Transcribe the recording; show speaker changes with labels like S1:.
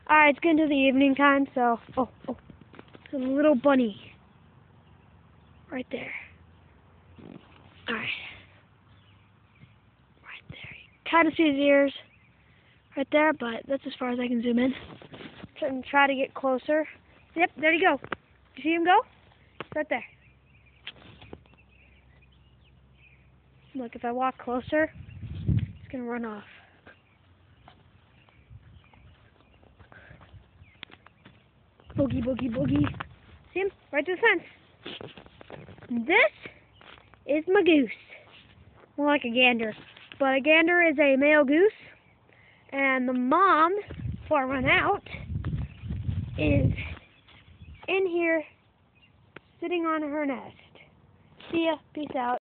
S1: Alright, it's getting to the evening time, so... Oh, it's a little bunny. Right there. Alright. Right there. You kind of see his ears right there, but that's as far as I can zoom in. Try to get closer. Yep, there you go. You see him go? It's right there. Look, if I walk closer, it's going to run off. Boogie, boogie, boogie. See him? Right to the fence. This is my goose. More like a gander. But a gander is a male goose. And the mom, before I run out, is in here sitting on her nest. See ya. Peace out.